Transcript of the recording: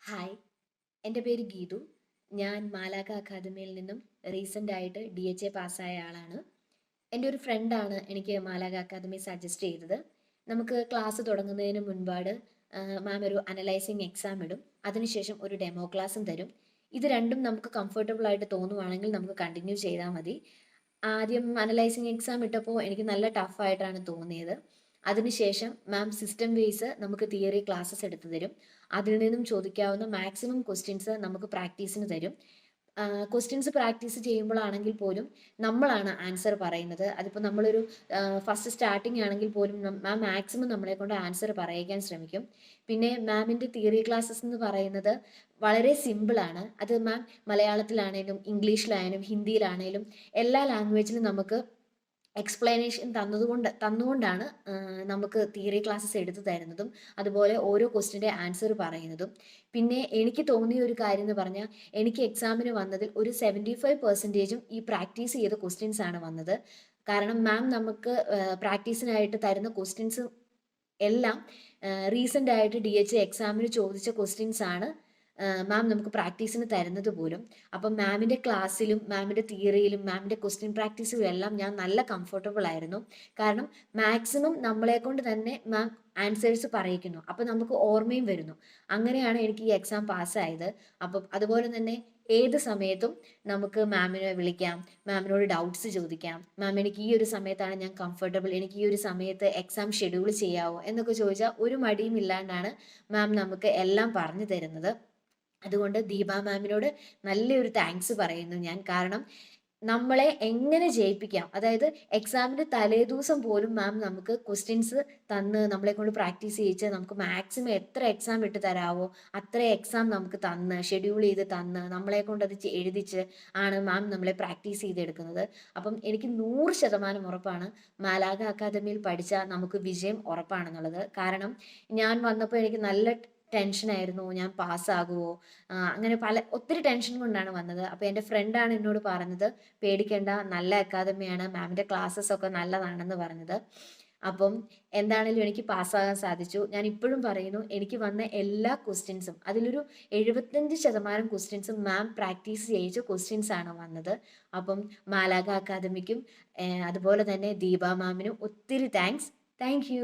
Hi, എൻ്റെ പേര് ഗീതു. ഞാൻ മാലാഖ അക്കാദമിയിൽ നിന്നും റീസെൻ്റ് ആയിട്ട് DHA പാസ്സായ ആളാണ്. എൻ്റെ ഒരു ഫ്രണ്ടാണ് എനിക്ക് മാലാഖ അക്കാദമി സജസ്റ്റ് ചെയ്തത്. നമുക്ക് ക്ലാസ് തുടങ്ങുന്നതിന് മുൻപാട് മാം ഒരു അനലൈസിങ് എക്സാം ഇടും. അതിനുശേഷം ഒരു ഡെമോ ക്ലാസ്സും തരും. ഇത് രണ്ടും നമുക്ക് കംഫർട്ടബിൾ ആയിട്ട് തോന്നുവാണെങ്കിൽ നമുക്ക് കണ്ടിന്യൂ ചെയ്താൽ മതി. ആദ്യം അനലൈസിങ് എക്സാം ഇട്ടപ്പോൾ എനിക്ക് നല്ല ടഫായിട്ടാണ് തോന്നിയത്. അതിനുശേഷം മാം സിസ്റ്റം ബേസ് നമുക്ക് തിയറി ക്ലാസ്സസ് എടുത്തു തരും. അതിൽ നിന്നും ചോദിക്കാവുന്ന മാക്സിമം ക്വസ്റ്റ്യൻസ് നമുക്ക് പ്രാക്ടീസിന് തരും. ക്വസ്റ്റ്യൻസ് പ്രാക്ടീസ് ചെയ്യുമ്പോഴാണെങ്കിൽ പോലും നമ്മളാണ് ആൻസർ പറയുന്നത്. അതിപ്പോൾ നമ്മളൊരു ഫസ്റ്റ് സ്റ്റാർട്ടിങ് ആണെങ്കിൽ പോലും മാം മാക്സിമം നമ്മളെ കൊണ്ട് ആൻസർ പറയിക്കാൻ ശ്രമിക്കും. പിന്നെ മാമിൻ്റെ തിയറി ക്ലാസ്സസ് എന്ന് പറയുന്നത് വളരെ സിമ്പിളാണ്. അത് മാം മലയാളത്തിലാണേലും ഇംഗ്ലീഷിലായാലും ഹിന്ദിയിലാണേലും എല്ലാ ലാംഗ്വേജിലും നമുക്ക് എക്സ്പ്ലനേഷൻ തന്നുകൊണ്ടാണ് നമുക്ക് തിയറി ക്ലാസ്സസ് എടുത്തു തരുന്നതും അതുപോലെ ഓരോ ക്വസ്റ്റിൻ്റെ ആൻസർ പറയുന്നതും. പിന്നെ എനിക്ക് തോന്നിയ ഒരു കാര്യം എന്ന് പറഞ്ഞാൽ എനിക്ക് എക്സാമിന് വന്നതിൽ ഒരു 75% ഈ പ്രാക്ടീസ് ചെയ്ത ക്വസ്റ്റ്യൻസ് ആണ് വന്നത്. കാരണം മാം നമുക്ക് പ്രാക്ടീസിനായിട്ട് തരുന്ന ക്വസ്റ്റ്യൻസ് എല്ലാം റീസെൻ്റ് ആയിട്ട് DHA എക്സാമിന് ചോദിച്ച ക്വസ്റ്റ്യൻസ് ആണ് മാം നമുക്ക് പ്രാക്ടീസിന് തരുന്നത് പോലും. അപ്പം മാമിൻ്റെ ക്ലാസ്സിലും മാമിൻ്റെ തിയറിയിലും മാമിൻ്റെ ക്വസ്റ്റ്യൻ പ്രാക്ടീസിലും എല്ലാം ഞാൻ നല്ല കംഫർട്ടബിൾ ആയിരുന്നു. കാരണം മാക്സിമം നമ്മളെ കൊണ്ട് തന്നെ മാം ആൻസേഴ്സ് പറയിക്കുന്നു. അപ്പം നമുക്ക് ഓർമ്മയും വരുന്നു. അങ്ങനെയാണ് എനിക്ക് ഈ എക്സാം പാസ്സായത്. അപ്പം അതുപോലെ തന്നെ ഏത് സമയത്തും നമുക്ക് മാമിനെ വിളിക്കാം, മാമിനോട് ഡൗട്ട്സ് ചോദിക്കാം. മാം എനിക്ക് ഈ ഒരു സമയത്താണ് ഞാൻ കംഫർട്ടബിൾ, എനിക്ക് ഈ ഒരു സമയത്ത് എക്സാം ഷെഡ്യൂൾ ചെയ്യാവോ എന്നൊക്കെ ചോദിച്ചാൽ ഒരു മടിയും ഇല്ലാണ്ടാണ് മാം നമുക്ക് എല്ലാം പറഞ്ഞു തരുന്നത്. അതുകൊണ്ട് ദീപ മാമിനോട് നല്ലൊരു താങ്ക്സ് പറയുന്നു ഞാൻ. കാരണം നമ്മളെ എങ്ങനെ ജയിപ്പിക്കാം, അതായത് എക്സാമിൻ്റെ തലേദിവസം പോലും മാം നമുക്ക് ക്വസ്റ്റ്യൻസ് തന്ന് നമ്മളെ കൊണ്ട് പ്രാക്ടീസ് ചെയ്യിച്ച് നമുക്ക് മാക്സിമം എത്ര എക്സാം ഇട്ട് തരാവോ അത്ര എക്സാം നമുക്ക് തന്ന് ഷെഡ്യൂൾ ചെയ്ത് തന്ന് നമ്മളെ കൊണ്ട് അത് എഴുതിച്ച് ആണ് മാം നമ്മളെ പ്രാക്ടീസ് ചെയ്തെടുക്കുന്നത്. അപ്പം എനിക്ക് 100% ഉറപ്പാണ് മാലാഖ അക്കാദമിയിൽ പഠിച്ചാൽ നമുക്ക് വിജയം ഉറപ്പാണെന്നുള്ളത്. കാരണം ഞാൻ വന്നപ്പോൾ എനിക്ക് നല്ല ടെൻഷനായിരുന്നു, ഞാൻ പാസ്സാകുമോ, അങ്ങനെ ഒത്തിരി ടെൻഷൻ കൊണ്ടാണ് വന്നത്. അപ്പോൾ എൻ്റെ ഫ്രണ്ടാണ് എന്നോട് പറഞ്ഞത്, പേടിക്കേണ്ട, നല്ല അക്കാദമിയാണ്, മാമിൻ്റെ ക്ലാസ്സസ് ഒക്കെ നല്ലതാണെന്ന് പറഞ്ഞത്. അപ്പം എന്താണേലും എനിക്ക് പാസ്സാകാൻ സാധിച്ചു. ഞാൻ ഇപ്പോഴും പറയുന്നു, എനിക്ക് വന്ന എല്ലാ ക്വസ്റ്റ്യൻസും അതിലൊരു 75% ക്വസ്റ്റ്യൻസും മാം പ്രാക്ടീസ് ചെയ്യിച്ച ക്വസ്റ്റ്യൻസ് ആണ് വന്നത്. അപ്പം മാലാഖ അക്കാദമിക്കും അതുപോലെ തന്നെ ദീപ മാമിനും ഒത്തിരി താങ്ക്സ്. Thank you.